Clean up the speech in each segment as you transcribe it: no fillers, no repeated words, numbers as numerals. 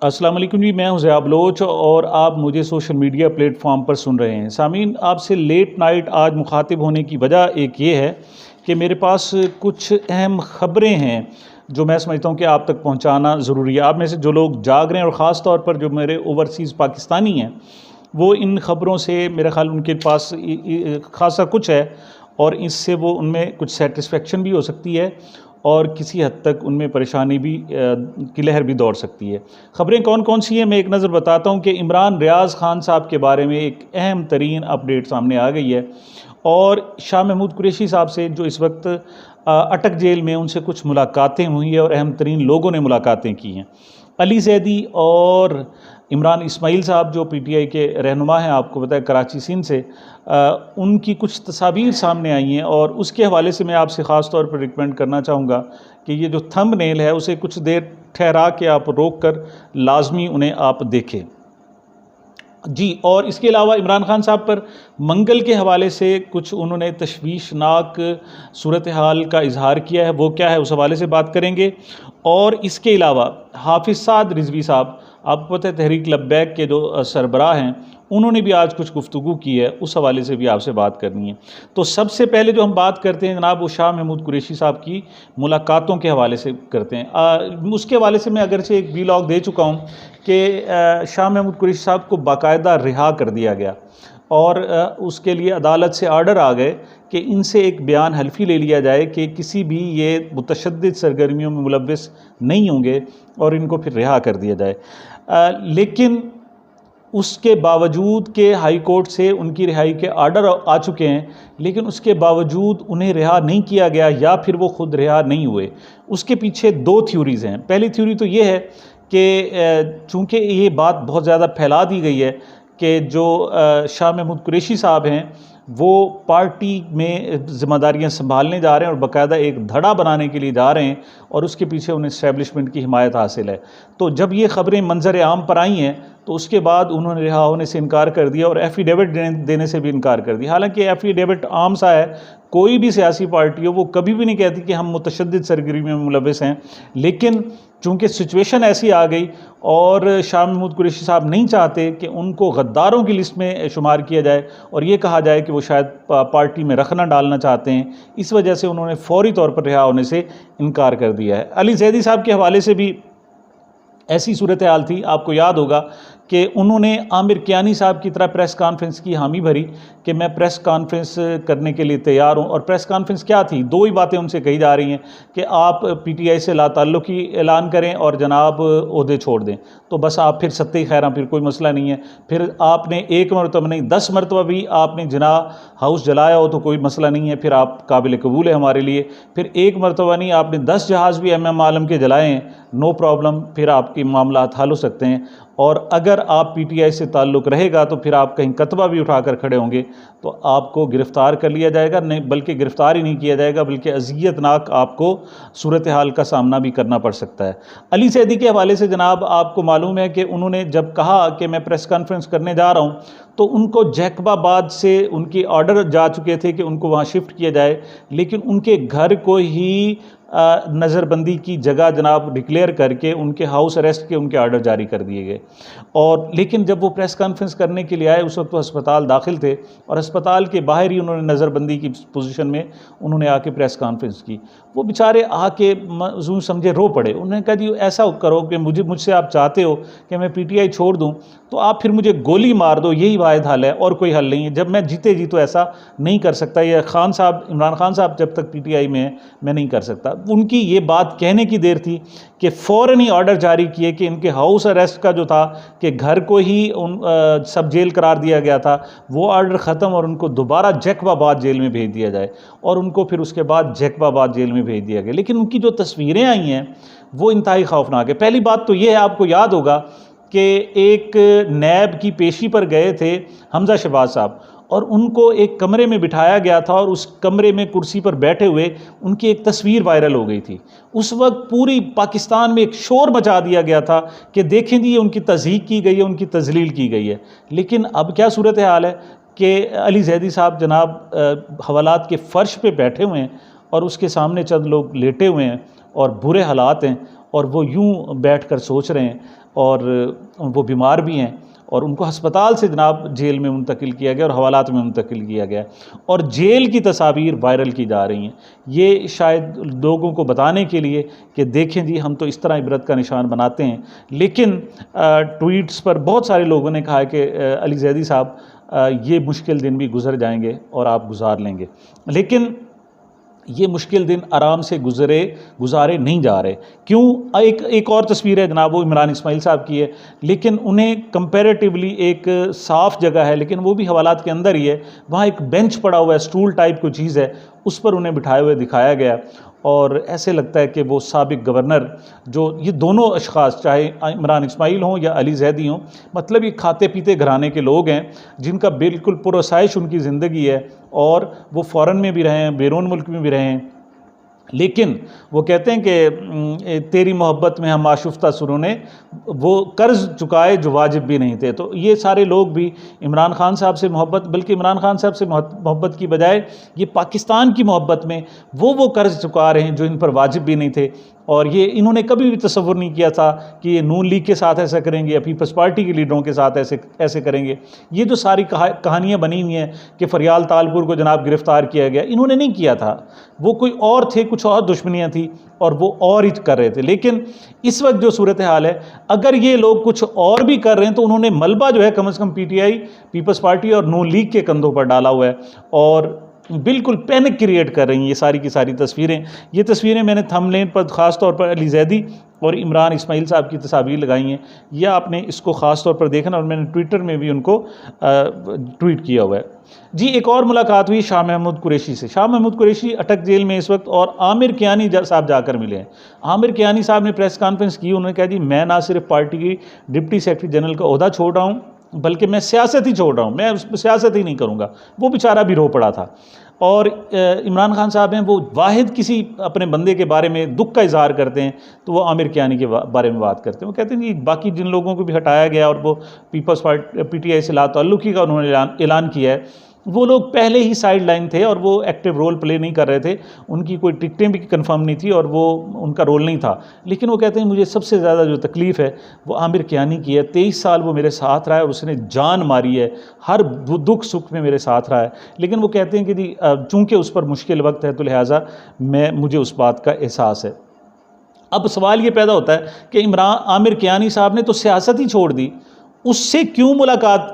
अस्सलाम वालेकुम जी, मैं हूं ज़िया बलोच और आप मुझे सोशल मीडिया प्लेटफॉर्म पर सुन रहे हैं। सामीन, आपसे लेट नाइट आज मुखातिब होने की वजह एक ये है कि मेरे पास कुछ अहम ख़बरें हैं जो मैं समझता हूं कि आप तक पहुंचाना ज़रूरी है। आप में से जो लोग जाग रहे हैं और ख़ास तौर पर जो मेरे ओवरसीज़ पाकिस्तानी हैं, वो इन ख़बरों से मेरा ख़्याल उनके पास ख़ासा कुछ है और इससे वो उनमें कुछ सेटिस्फेक्शन भी हो सकती है और किसी हद तक उनमें परेशानी भी की लहर भी दौड़ सकती है। ख़बरें कौन कौन सी हैं, मैं एक नज़र बताता हूँ कि इमरान रियाज़ ख़ान साहब के बारे में एक अहम तरीन अपडेट सामने आ गई है और शाह महमूद कुरैशी साहब से जो इस वक्त अटक जेल में, उनसे कुछ मुलाकातें हुई हैं और अहम तरीन लोगों ने मुलाकातें की हैं। अली ज़ैदी और इमरान इस्माइल साहब जो पीटीआई के रहनुमा हैं, आपको पता है कराची सिंध से, उनकी कुछ तस्वीर सामने आई हैं और उसके हवाले से मैं आपसे ख़ास तौर पर रिकमेंड करना चाहूँगा कि ये जो थंबनेल है उसे कुछ देर ठहरा के आप रोक कर लाजमी उन्हें आप देखें जी। और इसके अलावा इमरान खान साहब पर मंगल के हवाले से कुछ उन्होंने तशवीशनाक सूरत हाल का इजहार किया है, वो क्या है उस हवाले से बात करेंगे। और इसके अलावा हाफिज़ साद रिजवी साहब, आपको पता है तहरीक लब्बैक के जो सरबराह हैं, उन्होंने भी आज कुछ गुफ्तगू की है, उस हवाले से भी आपसे बात करनी है। तो सबसे पहले जो हम बात करते हैं जनाब, वो शाह महमूद कुरैशी साहब की मुलाकातों के हवाले से करते हैं। उसके हवाले से मैं अगरचे एक वीलॉग दे चुका हूँ कि शाह महमूद कुरैशी साहब को बाकायदा रिहा कर दिया गया और उसके लिए अदालत से आर्डर आ गए कि इनसे एक बयान हल्फी ले लिया जाए कि किसी भी ये मुतशद्दिद सरगर्मियों में मुलव्वस नहीं होंगे और इनको फिर रिहा कर दिया जाए। लेकिन उसके बावजूद कि हाई कोर्ट से उनकी रिहाई के आर्डर आ चुके हैं, लेकिन उसके बावजूद उन्हें रिहा नहीं किया गया या फिर वो खुद रिहा नहीं हुए। उसके पीछे दो थ्योरीज़ हैं। पहली थ्योरी तो ये है कि चूँकि ये बात बहुत ज़्यादा फैला दी गई है कि जो शाह महमूद कुरैशी साहब हैं वो पार्टी में ज़िम्मेदारियाँ संभालने जा रहे हैं और बाकायदा एक धड़ा बनाने के लिए जा रहे हैं और उसके पीछे उन्हें इस्टेब्लिशमेंट की हिमायत हासिल है। तो जब ये ख़बरें मंजर आम पर आई हैं तो उसके बाद उन्होंने रिहा होने से इनकार कर दिया और एफिडेविट देने से भी इनकार कर दिया। हालांकि एफिडेविट आम सा है, कोई भी सियासी पार्टी हो वो कभी भी नहीं कहती कि हम मुतशद्दिद सरगर्मियों में मुलव्वस हैं, लेकिन चूँकि सिचुएशन ऐसी आ गई और शाह महमूद कुरैशी साहब नहीं चाहते कि उनको गद्दारों की लिस्ट में शुमार किया जाए और ये कहा जाए कि वो शायद पार्टी में रखना डालना चाहते हैं, इस वजह से उन्होंने फौरी तौर पर रिहा होने से इनकार कर दिया है। अली ज़ैदी साहब के हवाले से भी ऐसी सूरत हाल थी। आपको याद होगा कि उन्होंने आमिर कियानी साहब की तरह प्रेस कॉन्फ्रेंस की हामी भरी कि मैं प्रेस कॉन्फ्रेंस करने के लिए तैयार हूं। और प्रेस कॉन्फ्रेंस क्या थी, दो ही बातें उनसे कही जा रही हैं कि आप पीटीआई से लाताल्लुकी ऐलान करें और जनाब ओहदे छोड़ दें, तो बस आप फिर सत्ते खैर, फिर कोई मसला नहीं है। फिर आपने एक मरतबा नहीं 10 मरतबा भी आपने जिना हाउस जलाया हो तो कोई मसला नहीं है, फिर आप काबिल कबूल है हमारे लिए। फिर एक मरतबा नहीं, आपने 10 जहाज़ भी MM आलम के जलाए हैं, नो प्रॉब्लम, फिर आपके मामला हल हो सकते हैं। और अगर आप पीटीआई से ताल्लुक़ रहेगा तो फिर आप कहीं कतबा भी उठाकर खड़े होंगे तो आपको गिरफ़्तार कर लिया जाएगा, नहीं बल्कि गिरफ़्तार ही नहीं किया जाएगा बल्कि अज़ियतनाक आपको सूरत हाल का सामना भी करना पड़ सकता है। अली ज़ैदी के हवाले से जनाब आपको मालूम है कि उन्होंने जब कहा कि मैं प्रेस कॉन्फ्रेंस करने जा रहा हूँ तो उनको जैकबाबाद से उनके ऑर्डर जा चुके थे कि उनको वहाँ शिफ्ट किया जाए, लेकिन उनके घर को ही नज़रबंदी की जगह जनाब डिक्लेयर करके उनके हाउस अरेस्ट के उनके आर्डर जारी कर दिए गए। और लेकिन जब वो प्रेस कॉन्फ्रेंस करने के लिए आए उस वक्त वो अस्पताल दाखिल थे और अस्पताल के बाहर ही उन्होंने नज़रबंदी की पोजीशन में उन्होंने आके प्रेस कॉन्फ्रेंस की। वो बेचारे आके यूँ समझे रो पड़े। उन्होंने कहा जी ऐसा करो कि मुझसे आप चाहते हो कि मैं पीटीआई छोड़ दूँ तो आप फिर मुझे गोली मार दो, यही वाहिद हल है और कोई हल नहीं है। जब मैं जीते जी तो ऐसा नहीं कर सकता, ये खान साहब, इमरान खान साहब जब तक पीटीआई में है मैं नहीं कर सकता। उनकी ये बात कहने की देर थी कि फ़ौरन ही ऑर्डर जारी किए कि इनके हाउस अरेस्ट का जो था कि घर को ही सब जेल करार दिया गया था, वो ऑर्डर ख़त्म और उनको दोबारा जैकबाबाद जेल में भेज दिया जाए और उनको फिर उसके बाद जैकबाबाद जेल में भेज दिया गया। लेकिन उनकी जो तस्वीरें आई हैं वो इंतहाई खौफनाक है। पहली बात तो ये है, आपको याद होगा कि एक नैब की पेशी पर गए थे हमज़ा शहबाज साहब और उनको एक कमरे में बिठाया गया था और उस कमरे में कुर्सी पर बैठे हुए उनकी एक तस्वीर वायरल हो गई थी। उस वक्त पूरी पाकिस्तान में एक शोर मचा दिया गया था कि देखें जी ये उनकी तज़हीक की गई है, उनकी तजलील की गई है। लेकिन अब क्या सूरत हाल है कि अली ज़ैदी साहब जनाब हवालात के फ़र्श पे बैठे हुए हैं और उसके सामने चंद लोग लेटे हुए हैं और बुरे हालात हैं और वो यूं बैठकर सोच रहे हैं, और वो बीमार भी हैं, और उनको हस्पताल से जनाब जेल में मुंतकिल किया गया और हवालात में मुंतकिल किया गया, और जेल की तस्वीर वायरल की जा रही हैं। ये शायद लोगों को बताने के लिए कि देखें जी हम तो इस तरह इबरत का निशान बनाते हैं। लेकिन ट्वीट्स पर बहुत सारे लोगों ने कहा है कि अली जैदी साहब ये मुश्किल दिन भी गुजर जाएंगे और आप गुजार लेंगे, लेकिन ये मुश्किल दिन आराम से गुजारे नहीं जा रहे। क्यों? एक और तस्वीर है जनाब, वो इमरान इस्माइल साहब की है, लेकिन उन्हें कंपैरेटिवली एक साफ़ जगह है, लेकिन वो भी हवालात के अंदर ही है। वहाँ एक बेंच पड़ा हुआ है, स्टूल टाइप कोई चीज़ है, उस पर उन्हें बिठाए हुए दिखाया गया, और ऐसे लगता है कि वो साबिक गवर्नर, जो ये दोनों अशख़ास चाहे इमरान इस्माइल हों या अली जैदी हों, मतलब ये खाते पीते घराने के लोग हैं जिनका बिल्कुल पुरसाइश उनकी ज़िंदगी है, और वो फ़ॉरेन में भी रहे हैं, बैरून मुल्क में भी रहे हैं, लेकिन वो कहते हैं कि तेरी मोहब्बत में हम आशुफ्ता सुरों ने वो कर्ज़ चुकाए जो वाजिब भी नहीं थे। तो ये सारे लोग भी इमरान खान साहब से मोहब्बत, बल्कि इमरान खान साहब से मोहब्बत की बजाय ये पाकिस्तान की मोहब्बत में वो कर्ज़ चुका रहे हैं जो इन पर वाजिब भी नहीं थे। और ये इन्होंने कभी भी तसव्वुर नहीं किया था कि ये नून लीग के साथ ऐसा करेंगे या पीपल्स पार्टी के लीडरों के साथ ऐसे करेंगे। ये जो सारी कहानियाँ बनी हुई हैं कि फरियाल तालपुर को जनाब गिरफ़्तार किया गया, इन्होंने नहीं किया था, वो कोई और थे, कुछ और दुश्मनियाँ थी और वो और ही कर रहे थे। लेकिन इस वक्त जो सूरत हाल है, अगर ये लोग कुछ और भी कर रहे हैं तो उन्होंने मलबा जो है कम से कम पीटीआई, पीपल्स पार्टी और नून लीग के कंधों पर डाला हुआ है, और बिल्कुल पैनिक क्रिएट कर रही हैं ये सारी की सारी तस्वीरें। ये तस्वीरें मैंने थंबनेल पर ख़ास तौर पर अली जैदी और इमरान इस्माइल साहब की तस्वीर लगाई हैं, या आपने इसको ख़ास तौर पर देखना, और मैंने ट्विटर में भी उनको ट्वीट किया हुआ है। जी, एक और मुलाकात हुई शाह महमूद कुरैशी से। शाह महमूद कुरैशी अटक जेल में इस वक्त, और आमिर कियानी साहब जाकर मिले हैं। आमिर कियानी साहब ने प्रेस कॉन्फ्रेंस की, उन्होंने कहा जी मैं ना सिर्फ पार्टी की डिप्टी सेक्रेटरी जनरल का ओहदा छोड़ रहा हूँ, बल्कि मैं सियासत ही छोड़ रहा हूँ, मैं उस पर सियासत ही नहीं करूँगा। वो बेचारा भी रो पड़ा था। और इमरान खान साहब हैं, वो वाहिद किसी अपने बंदे के बारे में दुख का इजहार करते हैं तो वो आमिर कियानी के बारे में बात करते हैं। वो कहते हैं जी बाकी जिन लोगों को भी हटाया गया और वो पीपल्स पार्टी पीटीआई से लाताल्लुकी का उन्होंने ऐलान किया है, वो लोग पहले ही साइड लाइन थे और वो एक्टिव रोल प्ले नहीं कर रहे थे, उनकी कोई टिकटें भी कंफर्म नहीं थी और वो उनका रोल नहीं था। लेकिन वो कहते हैं मुझे सबसे ज़्यादा जो तकलीफ़ है वो आमिर कियानी की है। 23 साल वो मेरे साथ रहा है और उसने जान मारी है, हर दुख सुख में मेरे साथ रहा है। लेकिन वो कहते हैं कि जी चूँकि उस पर मुश्किल वक्त है तो लिहाजा मुझे उस बात का एहसास है। अब सवाल ये पैदा होता है कि आमिर कियानी साहब ने तो सियासत ही छोड़ दी, उससे क्यों मुलाकात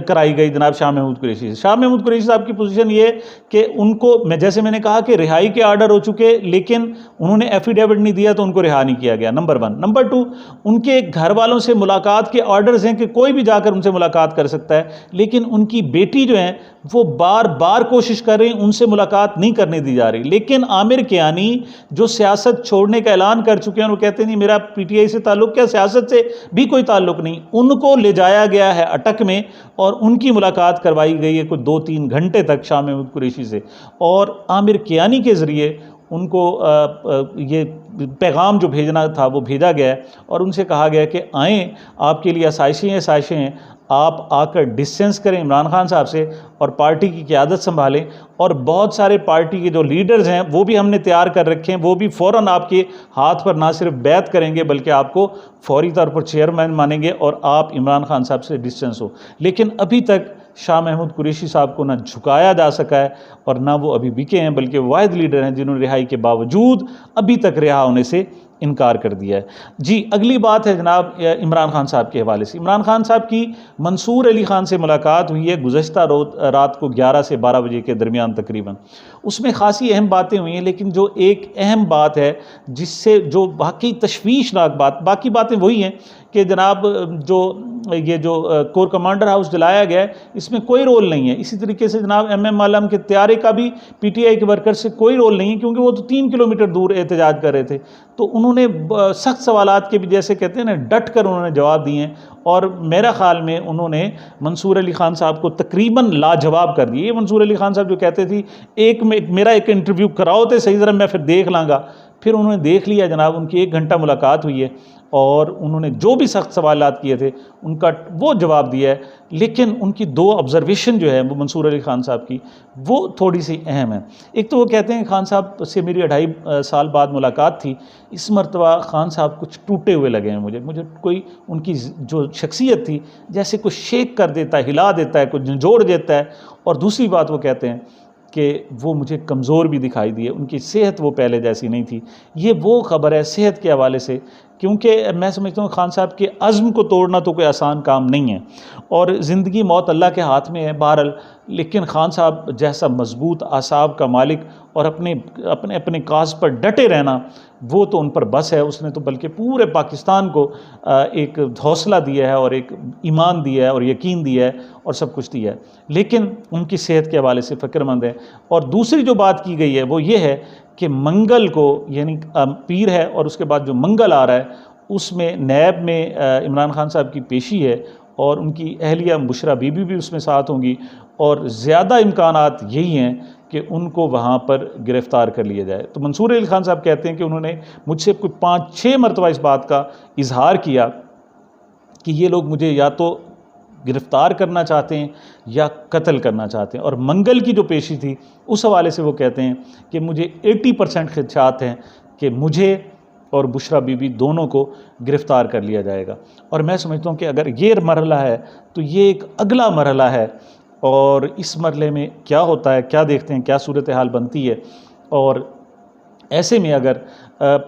कराई गई जनाब शाह महमूद कुरैशी से? शाह महमूद कुरैशी साहब की पोजीशन ये कि उनको जैसे मैंने कहा कि रिहाई के आर्डर हो चुके, लेकिन उन्होंने एफिडेविट नहीं दिया तो उनको रिहा नहीं किया गया, नंबर 1। नंबर 2, उनके घर वालों से मुलाकात के आर्डर्स हैं कि कोई भी जाकर उनसे मुलाकात कर सकता है, लेकिन उनकी बेटी जो है वो बार बार कोशिश कर रही, उनसे मुलाकात नहीं करने दी जा रही। लेकिन आमिर कियानी जो सियासत छोड़ने का ऐलान कर चुके हैं, वो कहते हैं नहीं मेरा पीटीआई से ताल्लुक़ क्या, सियासत से भी कोई ताल्लुक़ नहीं। उनको ले जाया गया है अटक में और उनकी मुलाकात करवाई गई है कुछ 2-3 घंटे तक शाह महमूद कुरैशी से, और आमिर कियानी के ज़रिए उनको ये पैगाम जो भेजना था वो भेजा गया है और उनसे कहा गया कि आएँ, आपके लिए आसाइशें हैं, आप आकर डिस्टेंस करें इमरान खान साहब से और पार्टी की क़यादत संभालें। और बहुत सारे पार्टी के जो लीडर्स हैं वो भी हमने तैयार कर रखे हैं, वो भी फ़ौरन आपके हाथ पर ना सिर्फ बैत करेंगे बल्कि आपको फौरी तौर पर चेयरमैन मानेंगे और आप इमरान खान साहब से डिस्टेंस हो। लेकिन अभी तक शाह महमूद कुरैशी साहब को ना झुकाया जा सका है और ना वो अभी बिके हैं, बल्कि वाहिद लीडर हैं जिन्होंने रिहाई के बावजूद अभी तक रिहा होने से इनकार कर दिया है। जी, अगली बात है जनाब इमरान खान साहब के हवाले से। इमरान खान साहब की मंसूर अली खान से मुलाकात हुई है गुज़श्ता रात को 11 से 12 बजे के दरमियान तकरीबन। उसमें ख़ासी अहम बातें हुई हैं, लेकिन जो एक अहम बात है जिससे जो बाकी तशवीशनाक बाकी बातें वही हैं कि जनाब जो कोर कमांडर हाउस जलाया गया है इसमें कोई रोल नहीं है। इसी तरीके से जनाब MM आलम के त्यारे का भी PTI के वर्कर से कोई रोल नहीं है, क्योंकि वो तो 3 किलोमीटर दूर एहतजाज कर रहे थे। तो उन्होंने सख्त सवालात के भी, जैसे कहते हैं ना, डट कर उन्होंने जवाब दिए हैं और मेरा ख्याल में उन्होंने मंसूर अली खान साहब को तकरीबन लाजवाब कर दिए। मंसूर अली खान साहब जो कहते थे मेरा एक इंटरव्यू कराओ तो सही, ज़रा मैं फिर देख लाँगा, फिर उन्होंने देख लिया जनाब, उनकी 1 घंटा मुलाकात हुई है और उन्होंने जो भी सख्त सवालात किए थे उनका वो जवाब दिया है। लेकिन उनकी दो ऑब्जर्वेशन जो है वो मंसूर अली खान साहब की, वो थोड़ी सी अहम है। एक तो वो कहते हैं खान साहब से मेरी 2.5 साल बाद मुलाकात थी, इस मरतबा खान साहब कुछ टूटे हुए लगे हैं मुझे कोई उनकी जो शख्सियत थी जैसे कुछ शेक कर देता है, हिला देता है, कुछ झंझोड़ देता है। और दूसरी बात वो कहते हैं कि वो मुझे कमज़ोर भी दिखाई दी है, उनकी सेहत वो पहले जैसी नहीं थी। ये वो ख़बर है सेहत के हवाले से, क्योंकि मैं समझता हूँ खान साहब के अज़्म को तोड़ना तो कोई आसान काम नहीं है और ज़िंदगी मौत अल्लाह के हाथ में है बहरहाल। लेकिन खान साहब जैसा मजबूत आसाब का मालिक और अपने अपने अपने काज पर डटे रहना, वो तो उन पर बस है। उसने तो बल्कि पूरे पाकिस्तान को एक हौसला दिया है और एक ईमान दिया है और यकीन दिया है और सब कुछ दिया है। लेकिन उनकी सेहत के हवाले से फ़िक्रमंद है। और दूसरी जो बात की गई है वो ये है कि मंगल को, यानी पीर है और उसके बाद जो मंगल आ रहा है उसमें नैब में इमरान खान साहब की पेशी है और उनकी अहलिया बुशरा बीबी भी उसमें साथ होंगी और ज़्यादा इम्कानात यही हैं कि उनको वहाँ पर गिरफ़्तार कर लिया जाए। तो मंसूर अली खान साहब कहते हैं कि उन्होंने मुझसे कोई 5-6 मरतबा इस बात का इजहार किया कि ये लोग मुझे या तो गिरफ़्तार करना चाहते हैं या कत्ल करना चाहते हैं। और मंगल की जो पेशी थी उस हवाले से वो कहते हैं कि मुझे 80% खदशात हैं कि मुझे और बुशरा बीबी दोनों को गिरफ़्तार कर लिया जाएगा। और मैं समझता हूँ कि अगर ये मरहला है तो ये एक अगला मरहला है और इस मरहले में क्या होता है, क्या देखते हैं, क्या सूरत हाल बनती है। और ऐसे में अगर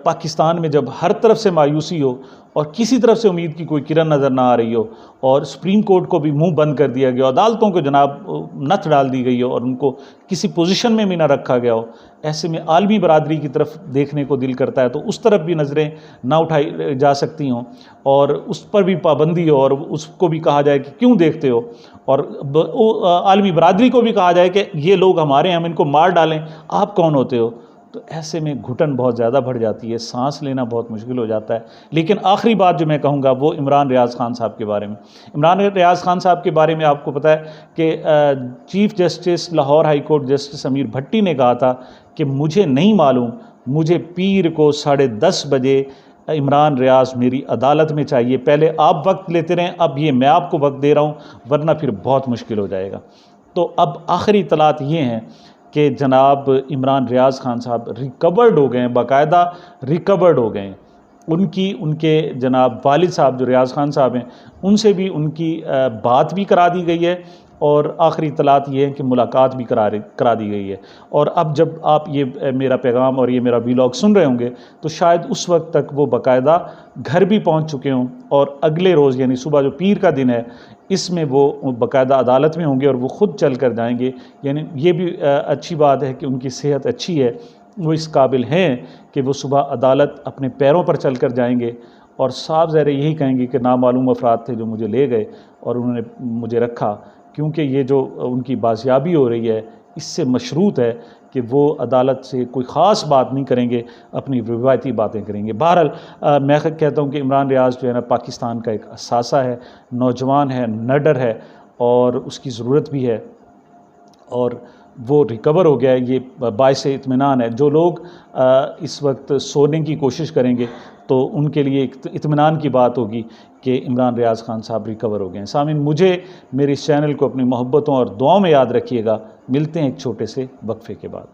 पाकिस्तान में जब हर तरफ से मायूसी हो और किसी तरफ से उम्मीद की कोई किरण नज़र ना आ रही हो और सुप्रीम कोर्ट को भी मुंह बंद कर दिया गया, अदालतों को जनाब नथ डाल दी गई हो और उनको किसी पोजीशन में भी ना रखा गया हो, ऐसे में आलमी बरादरी की तरफ देखने को दिल करता है तो उस तरफ भी नज़रें ना उठाई जा सकती हों और उस पर भी पाबंदी हो और उसको भी कहा जाए कि क्यों देखते हो, और आलमी बरादरी को भी कहा जाए कि ये लोग हमारे हैं, हम इनको मार डालें, आप कौन होते हो। तो ऐसे में घुटन बहुत ज़्यादा बढ़ जाती है, सांस लेना बहुत मुश्किल हो जाता है। लेकिन आखिरी बात जो मैं कहूँगा वो इमरान रियाज़ खान साहब के बारे में। इमरान रियाज़ खान साहब के बारे में आपको पता है कि chief justice Lahore high court justice अमीर भट्टी ने कहा था कि मुझे नहीं मालूम, मुझे पीर को 10:30 बजे इमरान रियाज़ मेरी अदालत में चाहिए, पहले आप वक्त लेते रहें, अब ये मैं आपको वक्त दे रहा हूँ, वरना फिर बहुत मुश्किल हो जाएगा। तो अब आखिरी इतलात ये हैं कि जनाब इमरान रियाज़ खान साहब रिकवर्ड हो गए हैं, बाकायदा रिकवर्ड हो गए हैं। उनके जनाब वालिद साहब जो रियाज़ खान साहब हैं उनसे भी उनकी बात भी करा दी गई है और आखिरी इतलात ये है कि मुलाकात भी करा दी गई है। और अब जब आप ये मेरा पैगाम और ये मेरा व्लॉग सुन रहे होंगे तो शायद उस वक्त तक वो बाकायदा घर भी पहुंच चुके हों और अगले रोज़ यानी सुबह जो पीर का दिन है इसमें वो बाकायदा अदालत में होंगे और वो ख़ुद चल कर जाएंगे। यानी ये भी अच्छी बात है कि उनकी सेहत अच्छी है, वो इस काबिल हैं कि वो सुबह अदालत अपने पैरों पर चल कर जाएंगे और साफ ज़ाहिर यही कहेंगे कि नामालूम अफराद थे जो मुझे ले गए और उन्होंने मुझे रखा, क्योंकि ये जो उनकी बाजियाबी हो रही है इससे मशरूत है कि वो अदालत से कोई ख़ास बात नहीं करेंगे, अपनी रिवायती बातें करेंगे। बहरहाल मैं कहता हूँ कि इमरान रियाज़ जो है ना पाकिस्तान का एक असासा है, नौजवान है, निडर है और उसकी ज़रूरत भी है और वो रिकवर हो गया है, ये बाइस इत्मीनान है। जो लोग इस वक्त सोने की कोशिश करेंगे तो उनके लिए एक इत्मीनान की बात होगी कि इमरान रियाज़ खान साहब रिकवर हो गए हैं। सामीन, मुझे मेरे इस चैनल को अपनी मोहब्बतों और दुआओं में याद रखिएगा। मिलते हैं एक छोटे से वक्फे के बाद।